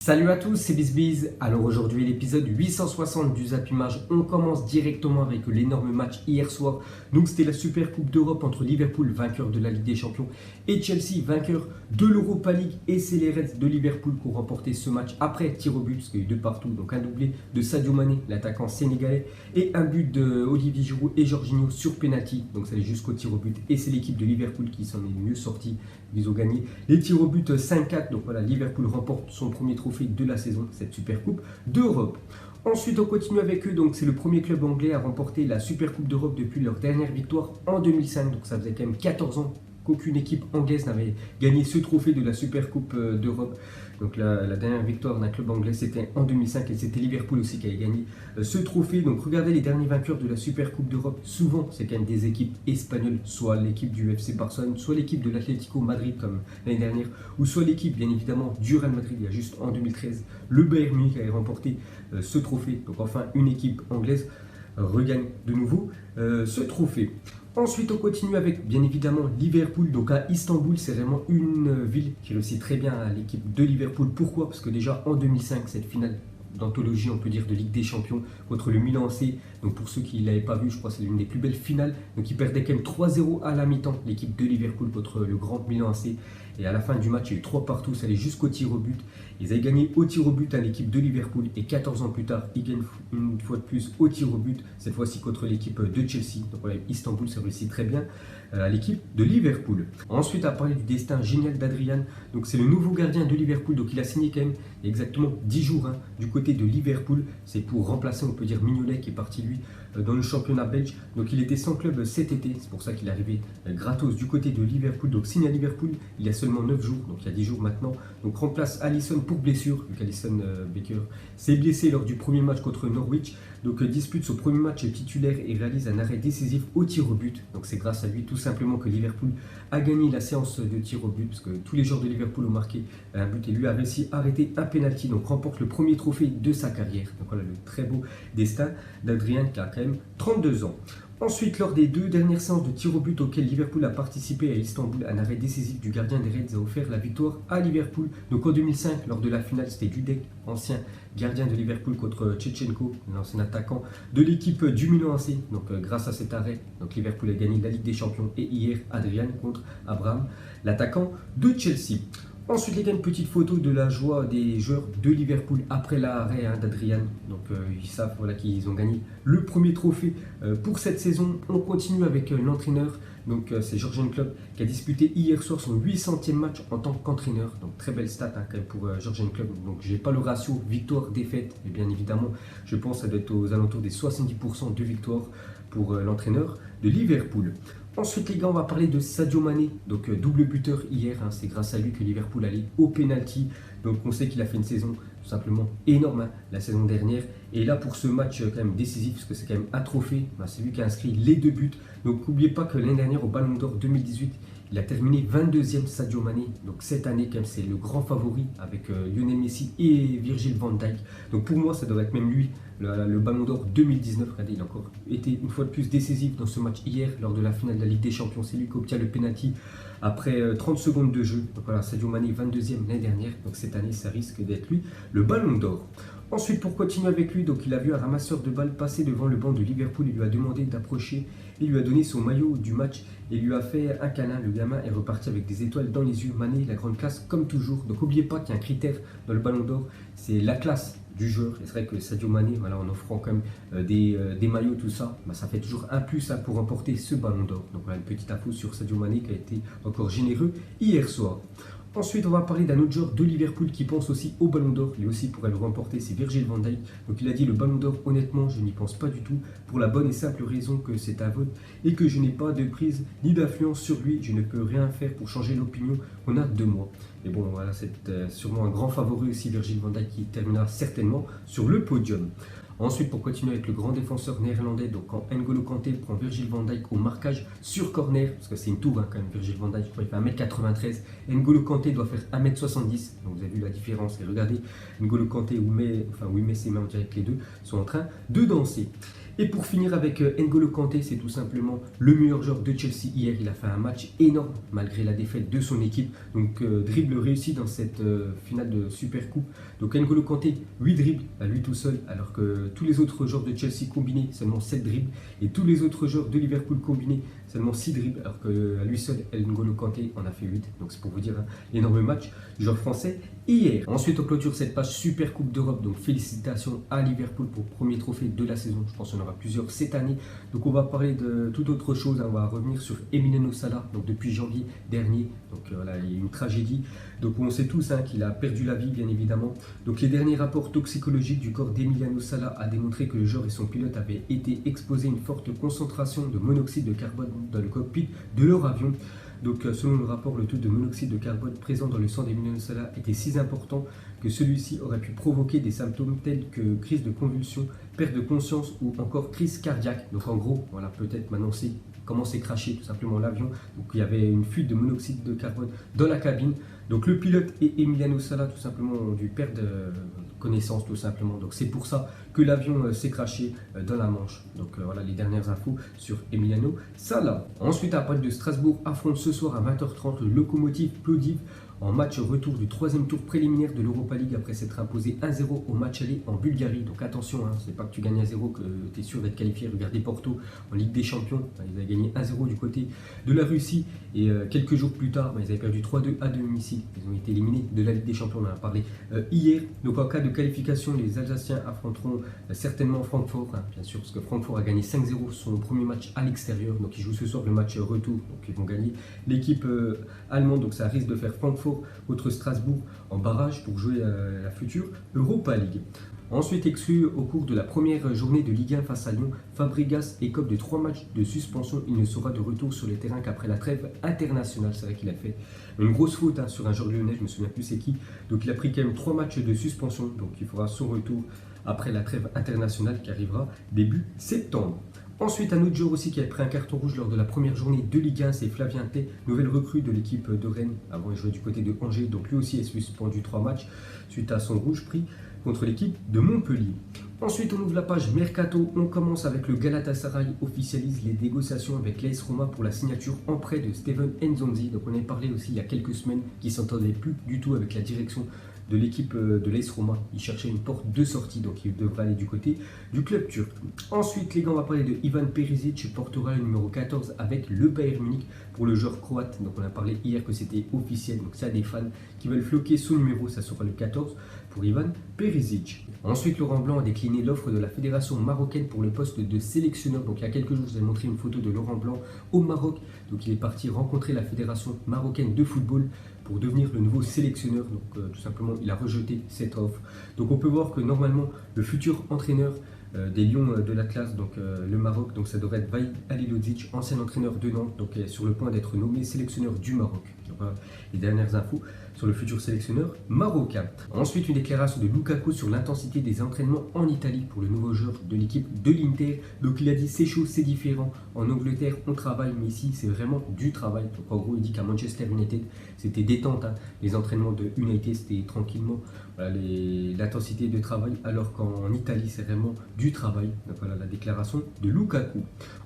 Salut à tous, c'est BizBiz. Alors aujourd'hui, l'épisode 860 du Zap Image. On commence directement avec l'énorme match hier soir. Donc c'était la Super Coupe d'Europe entre Liverpool, vainqueur de la Ligue des Champions, et Chelsea, vainqueur de l'Europa League. Et c'est les Reds de Liverpool qui ont remporté ce match après tir au but, parce qu'il y a eu deux partout. Donc un doublé de Sadio Mané, l'attaquant sénégalais, et un but de Olivier Giroud et Jorginho sur penalty. Donc ça allait jusqu'au tir au but. Et c'est l'équipe de Liverpool qui s'en est mieux sortie. Ils ont gagné les tirs au but 5-4. Donc voilà, Liverpool remporte son premier trophée de la saison, cette Super Coupe d'Europe. Ensuite, on continue avec eux. Donc c'est le premier club anglais à remporter la Super Coupe d'Europe depuis leur dernière victoire en 2005. Donc ça faisait quand même 14 ans qu'aucune équipe anglaise n'avait gagné ce trophée de la Super Coupe d'Europe. Donc la dernière victoire d'un club anglais, c'était en 2005 et c'était Liverpool aussi qui avait gagné ce trophée. Donc regardez les derniers vainqueurs de la Super Coupe d'Europe. Souvent, c'est quand même des équipes espagnoles, soit l'équipe du FC Barcelone, soit l'équipe de l'Atlético Madrid comme l'année dernière, ou soit l'équipe bien évidemment du Real Madrid. Il y a juste en 2013, le Bayern Munich avait remporté ce trophée. Donc enfin, une équipe anglaise regagne de nouveau ce trophée. Ensuite, on continue avec bien évidemment Liverpool. Donc à Istanbul, c'est vraiment une ville qui réussit très bien à l'équipe de Liverpool. Pourquoi? Parce que déjà en 2005, cette finale d'anthologie, on peut dire, de Ligue des Champions contre le Milan AC. Donc pour ceux qui ne l'avaient pas vu, je crois que c'est l'une des plus belles finales. Donc ils perdaient quand même 3-0 à la mi-temps, l'équipe de Liverpool contre le grand Milan AC. Et à la fin du match, il y a eu 3 partout, ça allait jusqu'au tir au but. Ils avaient gagné au tir au but à l'équipe de Liverpool. Et 14 ans plus tard, ils gagnent une fois de plus au tir au but, cette fois-ci contre l'équipe de Chelsea. Donc voilà, Istanbul, ça réussit très bien à l'équipe de Liverpool. Ensuite, à parler du destin génial d'Adrian. Donc c'est le nouveau gardien de Liverpool. Donc il a signé quand même exactement 10 jours du côté de Liverpool. C'est pour remplacer, on peut dire, Mignolet qui est parti lui dans le championnat belge. Donc il était sans club cet été. C'est pour ça qu'il est arrivé gratos du côté de Liverpool. Donc signé à Liverpool il y a seulement 9 jours. Donc il y a 10 jours maintenant. Donc remplace Alisson pour blessure. Vu qu'Alisson Becker s'est blessé lors du premier match contre Norwich. Donc dispute son premier match titulaire et réalise un arrêt décisif au tir au but. Donc c'est grâce à lui tout simplement que Liverpool a gagné la séance de tir au but, parce que tous les joueurs de Liverpool ont marqué un but et lui a réussi à arrêter un penalty, donc remporte le premier trophée de sa carrière. Donc voilà le très beau destin d'Adrien qui a quand même 32 ans. Ensuite, lors des 2 dernières séances de tir au but auxquelles Liverpool a participé à Istanbul, un arrêt décisif du gardien des Reds a offert la victoire à Liverpool. Donc en 2005, lors de la finale, c'était Dudek, ancien gardien de Liverpool, contre Shevchenko, l'ancien attaquant de l'équipe du Milan AC. Donc grâce à cet arrêt, donc Liverpool a gagné la Ligue des Champions et hier, Adrian contre Abraham, l'attaquant de Chelsea. Ensuite, les gars, une petite photo de la joie des joueurs de Liverpool après l'arrêt d'Adrian. Donc, ils savent voilà, qu'ils ont gagné le premier trophée pour cette saison. On continue avec l'entraîneur. Donc, c'est Jürgen Klopp qui a disputé hier soir son 800e match en tant qu'entraîneur. Donc, très belle stat quand même pour Jürgen Klopp. Donc, j'ai pas le ratio victoire-défaite. Mais bien évidemment, je pense que ça doit être aux alentours des 70% de victoire pour l'entraîneur de Liverpool. Ensuite, les gars, on va parler de Sadio Mané, donc double buteur hier. C'est grâce à lui que Liverpool allait au penalty. Donc, on sait qu'il a fait une saison tout simplement énorme la saison dernière. Et là, pour ce match quand même décisif, parce que c'est quand même un trophée, c'est lui qui a inscrit les 2 buts. Donc, n'oubliez pas que l'année dernière, au Ballon d'Or 2018, il a terminé 22e Sadio Mané. Donc cette année, quand même, c'est le grand favori avec Lionel Messi et Virgil van Dijk. Donc pour moi, ça devrait être même lui, le Ballon d'Or 2019. Regardez, il a encore été une fois de plus décisif dans ce match hier, lors de la finale de la Ligue des Champions. C'est lui qui obtient le penalty après 30 secondes de jeu. Donc voilà, Sadio Mané 22e l'année dernière. Donc cette année, ça risque d'être lui, le Ballon d'Or. Ensuite, pour continuer avec lui, donc il a vu un ramasseur de balles passer devant le banc de Liverpool. Il lui a demandé d'approcher. Il lui a donné son maillot du match et lui a fait un câlin. Le gamin est reparti avec des étoiles dans les yeux. Mané, la grande classe, comme toujours. Donc n'oubliez pas qu'il y a un critère dans le Ballon d'Or, c'est la classe du joueur. Et c'est vrai que Sadio Mané, voilà, en offrant quand même des maillots, tout ça, ça fait toujours un plus pour remporter ce Ballon d'Or. Donc voilà une petite info sur Sadio Mané qui a été encore généreux hier soir. Ensuite, on va parler d'un autre joueur de Liverpool qui pense aussi au Ballon d'Or. Lui aussi pourrait le remporter, c'est Virgil van Dijk. Donc il a dit le Ballon d'Or, honnêtement, je n'y pense pas du tout. Pour la bonne et simple raison que c'est un vote et que je n'ai pas de prise ni d'influence sur lui. Je ne peux rien faire pour changer l'opinion qu'on a de moi. Mais bon, voilà, c'est sûrement un grand favori aussi, Virgil van Dijk, qui terminera certainement sur le podium. Ensuite, pour continuer avec le grand défenseur néerlandais, donc quand N'Golo Kanté prend Virgil van Dijk au marquage sur corner, parce que c'est une tour quand même, Virgil van Dijk, je crois qu'il fait 1m93, N'Golo Kanté doit faire 1m70, donc vous avez vu la différence, et regardez, N'Golo Kanté où il met ses mains, on dirait que les deux sont en train de danser. Et pour finir avec N'Golo Kanté, c'est tout simplement le meilleur joueur de Chelsea hier. Il a fait un match énorme malgré la défaite de son équipe. Donc dribble réussi dans cette finale de Super Coupe. Donc N'Golo Kanté, 8 dribbles à lui tout seul, alors que tous les autres joueurs de Chelsea combinés, seulement 7 dribbles. Et tous les autres joueurs de Liverpool combinés, seulement 6 dribbles, alors qu'à lui seul, N'Golo Kanté en a fait 8. Donc c'est pour vous dire l'énorme match du joueur français hier. Ensuite, on clôture cette page Super Coupe d'Europe. Donc félicitations à Liverpool pour le premier trophée de la saison. Je pense qu'on aura plusieurs cette année. Donc on va parler de toute autre chose. On va revenir sur Emiliano Sala. Donc depuis janvier dernier, donc voilà, il y a eu une tragédie. Donc on sait tous qu'il a perdu la vie, bien évidemment. Donc les derniers rapports toxicologiques du corps d'Emiliano Sala a démontré que le joueur et son pilote avaient été exposés à une forte concentration de monoxyde de carbone dans le cockpit de leur avion. Donc selon le rapport, le taux de monoxyde de carbone présent dans le sang d'Emiliano Sala était si important que celui-ci aurait pu provoquer des symptômes tels que crise de convulsion, perte de conscience ou encore crise cardiaque. Donc en gros, voilà, peut-être maintenant c'est comment s'est craché tout simplement l'avion. Donc il y avait une fuite de monoxyde de carbone dans la cabine. Donc le pilote et Emiliano Sala tout simplement ont dû perdre connaissance tout simplement. Donc c'est pour ça que l'avion s'est craché dans la Manche. Donc voilà les dernières infos sur Emiliano Sala. Ensuite, à partir de Strasbourg affronte ce soir à 20h30 le Lokomotiv Plovdiv en match retour du troisième tour préliminaire de l'Europa League après s'être imposé 1-0 au match aller en Bulgarie. Donc attention, c'est pas que tu gagnes 1-0 que tu es sûr d'être qualifié. Regardez Porto en Ligue des Champions, ils avaient gagné 1-0 du côté de la Russie et quelques jours plus tard, ils avaient perdu 3-2 à domicile. Ils ont été éliminés de la Ligue des Champions, on en a parlé hier. Donc en cas de qualification, les Alsaciens affronteront certainement Francfort, bien sûr, parce que Francfort a gagné 5-0 son premier match à l'extérieur. Donc ils jouent ce soir le match retour, donc ils vont gagner l'équipe allemande. Donc ça risque de faire Francfort contre Strasbourg en barrage pour jouer à la future Europa League. Ensuite exclu au cours de la première journée de Ligue 1 face à Lyon, Fabregas écope de 3 matchs de suspension. Il ne sera de retour sur les terrains qu'après la trêve internationale. C'est vrai qu'il a fait une grosse faute sur un joueur lyonnais, je ne me souviens plus c'est qui. Donc il a pris quand même 3 matchs de suspension. Donc il fera son retour après la trêve internationale qui arrivera début septembre. Ensuite, un autre joueur aussi qui a pris un carton rouge lors de la première journée de Ligue 1, c'est Flavien Tay, nouvelle recrue de l'équipe de Rennes. Avant, il jouait du côté de Angers, donc lui aussi est suspendu 3 matchs suite à son rouge pris contre l'équipe de Montpellier. Ensuite, on ouvre la page Mercato. On commence avec le Galatasaray officialise les négociations avec l'AS Roma pour la signature en prêt de Steven Nzonzi. Donc, on avait parlé aussi il y a quelques semaines qu'il ne s'entendait plus du tout avec la direction de l'équipe de l'AS Roma. Il cherchait une porte de sortie, donc il devrait aller du côté du club turc. Ensuite, les gars, on va parler de Ivan Perisic, portera le numéro 14 avec le Bayern Munich pour le joueur croate. Donc on a parlé hier que c'était officiel, donc ça a des fans qui veulent floquer son numéro, ça sera le 14 pour Ivan Perisic. Ensuite, Laurent Blanc a décliné l'offre de la fédération marocaine pour le poste de sélectionneur. Donc il y a quelques jours, je vous ai montré une photo de Laurent Blanc au Maroc. Donc il est parti rencontrer la fédération marocaine de football pour devenir le nouveau sélectionneur. Donc tout simplement, il a rejeté cette offre. Donc on peut voir que normalement, le futur entraîneur des Lions de l'Atlas, donc le Maroc, donc ça devrait être Vahid Halilovic, ancien entraîneur de Nantes, donc sur le point d'être nommé sélectionneur du Maroc. Donc voilà les dernières infos sur le futur sélectionneur marocain. Ensuite, une déclaration de Lukaku sur l'intensité des entraînements en Italie pour le nouveau joueur de l'équipe de l'Inter. Donc il a dit c'est chaud, c'est différent. En Angleterre, on travaille, mais ici c'est vraiment du travail. Donc en gros, il dit qu'à Manchester United, c'était détente. Les entraînements de United, c'était tranquillement l'intensité de travail, alors qu'en Italie, c'est vraiment du travail. Donc voilà la déclaration de Lukaku.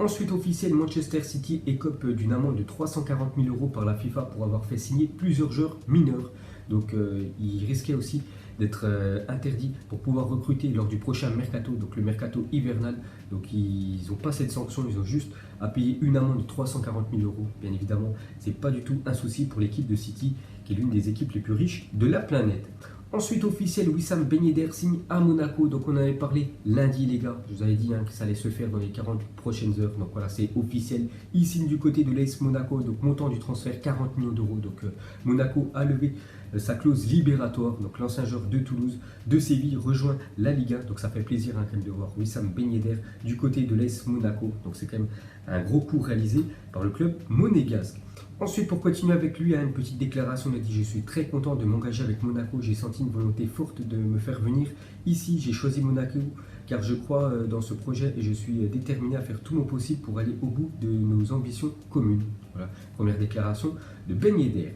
Ensuite, officiel, Manchester City écope d'une amende de 340 000 € par la FIFA pour avoir fait signer plusieurs joueurs mineurs. Donc il risquait aussi d'être interdit pour pouvoir recruter lors du prochain mercato, donc le mercato hivernal. Donc ils n'ont pas cette sanction, ils ont juste à payer une amende de 340 000 €. Bien évidemment, c'est pas du tout un souci pour l'équipe de City, qui est l'une des équipes les plus riches de la planète. Ensuite, officiel, Wissam Ben Yedder signe à Monaco. Donc on avait parlé lundi, les gars. Je vous avais dit que ça allait se faire dans les 40 prochaines heures. Donc voilà, c'est officiel. Il signe du côté de l'AS Monaco. Donc montant du transfert 40 millions €. Donc Monaco a levé sa clause libératoire. Donc l'ancien joueur de Toulouse, de Séville, rejoint la Liga. Donc ça fait plaisir quand même de voir Wissam Ben Yedder du côté de l'AS Monaco. Donc c'est quand même un gros coup réalisé par le club monégasque. Ensuite, pour continuer avec lui, une petite déclaration, il a dit: je suis très content de m'engager avec Monaco, j'ai senti une volonté forte de me faire venir ici, j'ai choisi Monaco car je crois dans ce projet et je suis déterminé à faire tout mon possible pour aller au bout de nos ambitions communes. Voilà, première déclaration de Ben Yedder.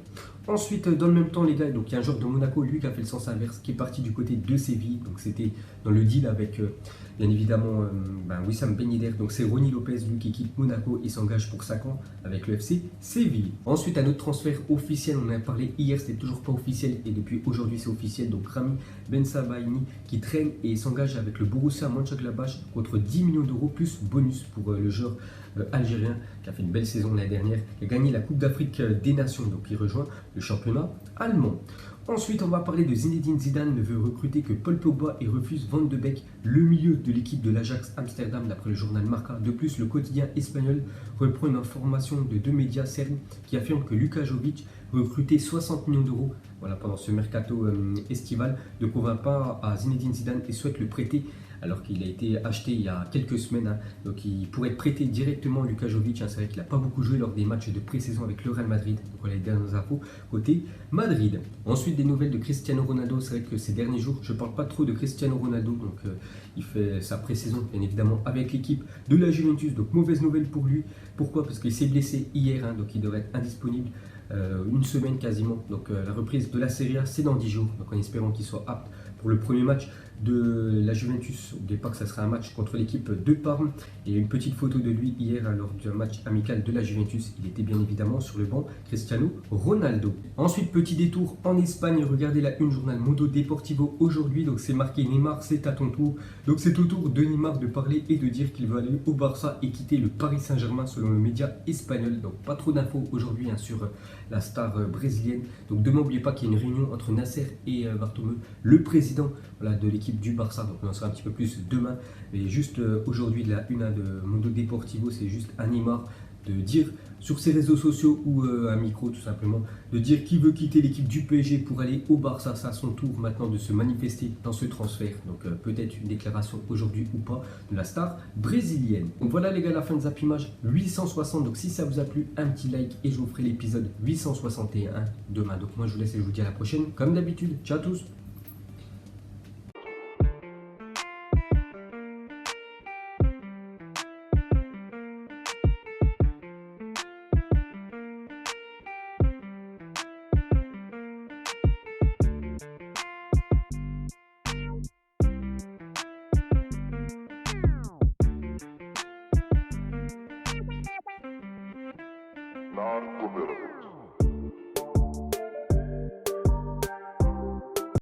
Ensuite, dans le même temps, les gars, donc il y a un joueur de Monaco, lui, qui a fait le sens inverse, qui est parti du côté de Séville. Donc c'était dans le deal avec, bien évidemment, Wissam Ben Yedder. Donc c'est Ronny Lopez, lui, qui quitte Monaco et s'engage pour 5 ans avec le FC Séville. Ensuite, un autre transfert officiel, on en a parlé hier, c'était toujours pas officiel et depuis aujourd'hui c'est officiel. Donc Rami Ben Sabaini qui traîne et s'engage avec le Borussia Mönchengladbach contre 10 millions d'euros plus bonus pour le joueur algérien qui a fait une belle saison l'année dernière, qui a gagné la Coupe d'Afrique des Nations, donc il rejoint le championnat allemand. Ensuite, on va parler de Zinedine Zidane ne veut recruter que Paul Pogba et refuse Van de Beek, le milieu de l'équipe de l'Ajax Amsterdam, d'après le journal Marca. De plus, le quotidien espagnol reprend une information de deux médias serbes qui affirment que Luka Jovic, recruté 60 millions d'euros pendant ce mercato estival, ne convainc pas à Zinedine Zidane et souhaite le prêter alors qu'il a été acheté il y a quelques semaines. Donc il pourrait être prêté directement Luka Jovic. C'est vrai qu'il n'a pas beaucoup joué lors des matchs de pré-saison avec le Real Madrid. Donc voilà les dernières infos côté Madrid. Ensuite, des nouvelles de Cristiano Ronaldo. C'est vrai que ces derniers jours, je ne parle pas trop de Cristiano Ronaldo. Donc il fait sa pré-saison bien évidemment avec l'équipe de la Juventus. Donc mauvaise nouvelle pour lui. Pourquoi? Parce qu'il s'est blessé hier. Donc il devrait être indisponible une semaine quasiment. Donc la reprise de la Serie A, c'est dans 10 jours. Donc en espérant qu'il soit apte pour le premier match de la Juventus. N'oubliez pas que ça sera un match contre l'équipe de Parme. Et une petite photo de lui hier lors d'un match amical de la Juventus. Il était bien évidemment sur le banc, Cristiano Ronaldo. Ensuite, petit détour en Espagne. Regardez la une journal Mundo Deportivo aujourd'hui. Donc c'est marqué Neymar, c'est à ton tour. Donc c'est au tour de Neymar de parler et de dire qu'il veut aller au Barça et quitter le Paris Saint-Germain selon le média espagnol. Donc pas trop d'infos aujourd'hui sur la star brésilienne. Donc demain, n'oubliez pas qu'il y a une réunion entre Nasser et Bartomeu, le président de l'équipe du Barça. Donc on en saura un petit peu plus demain. Mais juste aujourd'hui, de la une de Mundo Deportivo, c'est juste à Neymar de dire sur ses réseaux sociaux ou un micro tout simplement, de dire qu'il veut quitter l'équipe du PSG pour aller au Barça. C'est à son tour maintenant de se manifester dans ce transfert. Donc peut-être une déclaration aujourd'hui ou pas de la star brésilienne. Donc voilà les gars, la fin de Zapimage 860. Donc si ça vous a plu, un petit like et je vous ferai l'épisode 861 demain. Donc moi je vous laisse et je vous dis à la prochaine. Comme d'habitude, ciao à tous. Narco